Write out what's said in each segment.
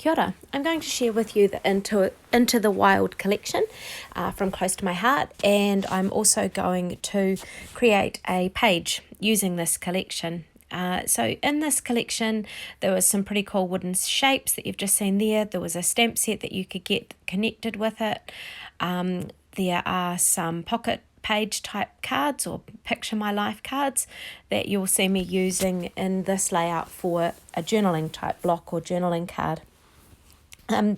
Kia ora. I'm going to share with you the Into the Wild collection from Close to My Heart, and I'm also going to create a page using this collection. So in this collection, there was some pretty cool wooden shapes that you've just seen there. There was a stamp set that you could get connected with it. There are some pocket page type cards or picture my life cards that you'll see me using in this layout for a journaling type block or journaling card.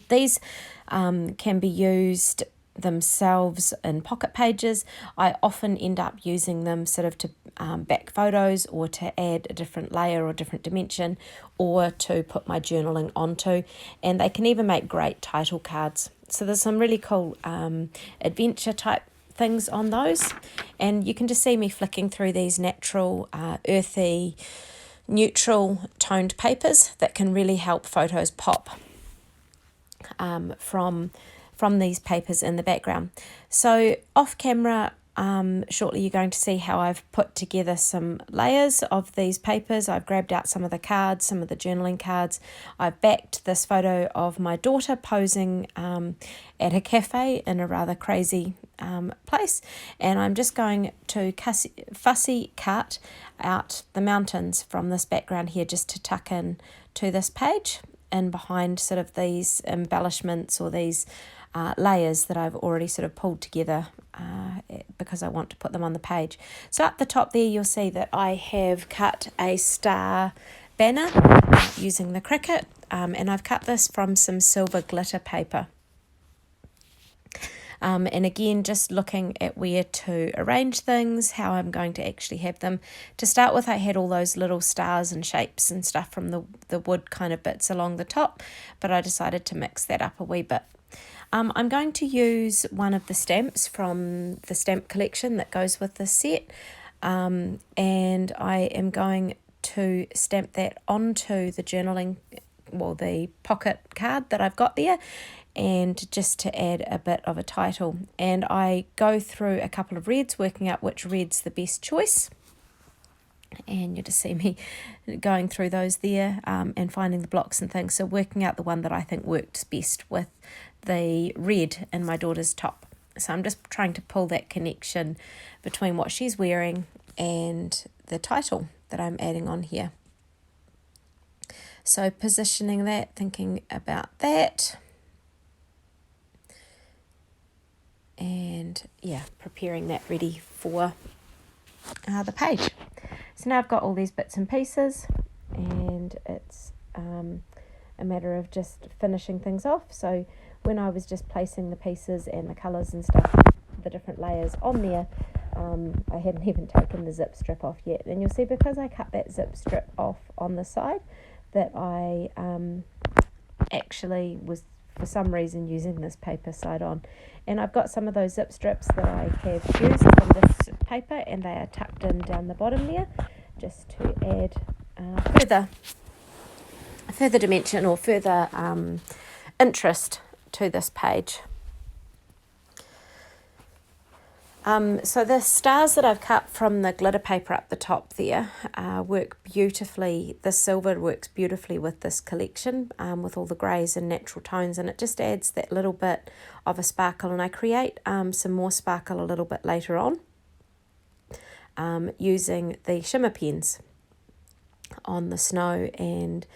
These can be used themselves in pocket pages. I often end up using them sort of to back photos or to add a different layer or different dimension or to put my journaling onto, and they can even make great title cards. So there's some really cool adventure type things on those, and you can just see me flicking through these natural earthy neutral toned papers that can really help photos pop from these papers in the background. So off camera, shortly you're going to see how I've put together some layers of these papers. I've grabbed out some of the cards, some of the journaling cards. I've backed this photo of my daughter posing at a cafe in a rather crazy place, and I'm just going to fussy cut out the mountains from this background here just to tuck in to this page and behind sort of these embellishments or these layers that I've already sort of pulled together because I want to put them on the page. So up the top there you'll see that I have cut a star banner using the Cricut, and I've cut this from some silver glitter paper. And again, just looking at where to arrange things, how I'm going to actually have them. To start with, I had all those little stars and shapes and stuff from the wood kind of bits along the top, but I decided to mix that up a wee bit. I'm going to use one of the stamps from the stamp collection that goes with this set, and I am going to stamp that onto the journaling, well, the pocket card that I've got there, and just to add a bit of a title. And I go through a couple of reds, working out which red's the best choice. And you just see me going through those there and finding the blocks and things. So working out the one that I think worked best with the red in my daughter's top. So I'm just trying to pull that connection between what she's wearing and the title that I'm adding on here. So positioning that, thinking about that. And yeah, preparing that ready for the page. So now I've got all these bits and pieces, and it's a matter of just finishing things off. So when I was just placing the pieces and the colours and stuff, the different layers on there, I hadn't even taken the zip strip off yet. And you'll see, because I cut that zip strip off on the side, that I actually was for some reason using this paper side on, and I've got some of those zip strips that I have used from this paper, and they are tucked in down the bottom there just to add further dimension or further interest to this page. So the stars that I've cut from the glitter paper up the top there work beautifully. The silver works beautifully with this collection, with all the greys and natural tones, and it just adds that little bit of a sparkle. And I create some more sparkle a little bit later on using the shimmer pens on the snow and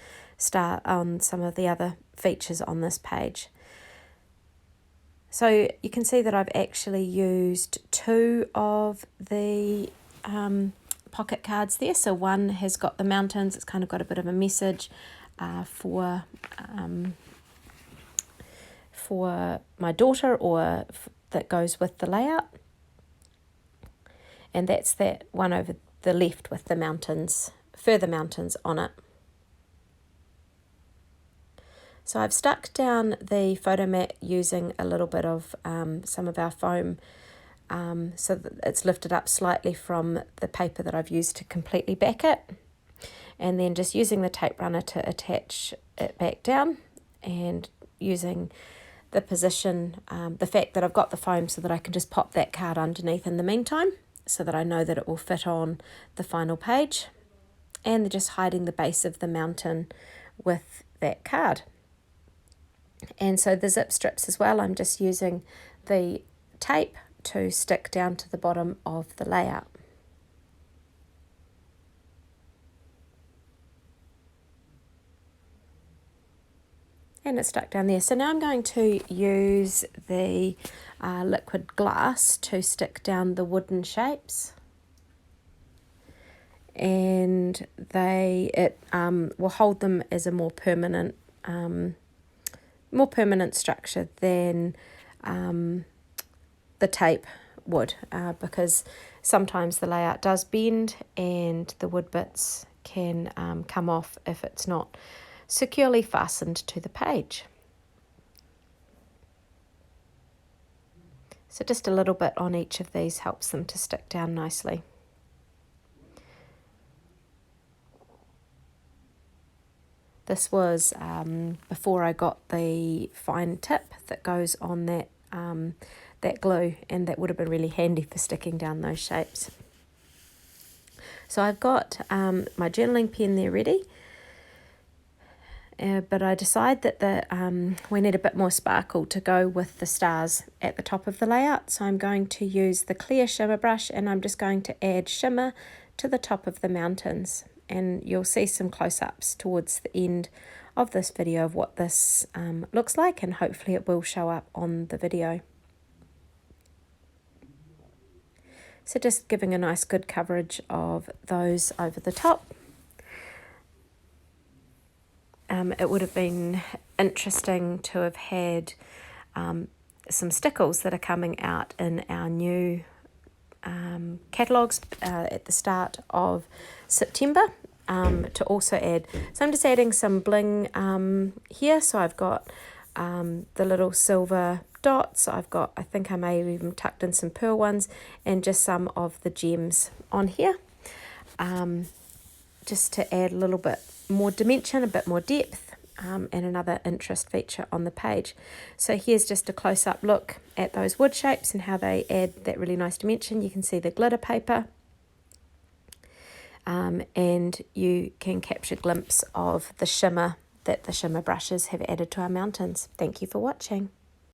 on some of the other features on this page. So you can see that I've actually used two of the pocket cards there. So one has got the mountains, it's kind of got a bit of a message for my daughter, or that goes with the layout. And that's that one over the left with the mountains, further mountains on it. So I've stuck down the photo mat using a little bit of some of our foam so that it's lifted up slightly from the paper that I've used to completely back it. And then just using the tape runner to attach it back down, and using the position, the fact that I've got the foam so that I can just pop that card underneath in the meantime, so that I know that it will fit on the final page. And just hiding the base of the mountain with that card. And so the zip strips as well, I'm just using the tape to stick down to the bottom of the layout. And it's stuck down there. So now I'm going to use the liquid glass to stick down the wooden shapes. And it will hold them as a more permanent structure than the tape would, because sometimes the layout does bend and the wood bits can come off if it's not securely fastened to the page. So just a little bit on each of these helps them to stick down nicely. This was before I got the fine tip that goes on that glue, and that would have been really handy for sticking down those shapes. So I've got my journaling pen there ready, but I decide that we need a bit more sparkle to go with the stars at the top of the layout. So I'm going to use the clear shimmer brush, and I'm just going to add shimmer to the top of the mountains. And you'll see some close-ups towards the end of this video of what this looks like, and hopefully it will show up on the video. So just giving a nice good coverage of those over the top. It would have been interesting to have had some stickles that are coming out in our new catalogues at the start of September to also add. So I'm just adding some bling here. So I've got the little silver dots. I think I may have even tucked in some pearl ones, and just some of the gems on here, just to add a little bit more dimension, a bit more depth, and another interest feature on the page. So here's just a close-up look at those wood shapes and how they add that really nice dimension. You can see the glitter paper, and you can capture a glimpse of the shimmer that the shimmer brushes have added to our mountains. Thank you for watching.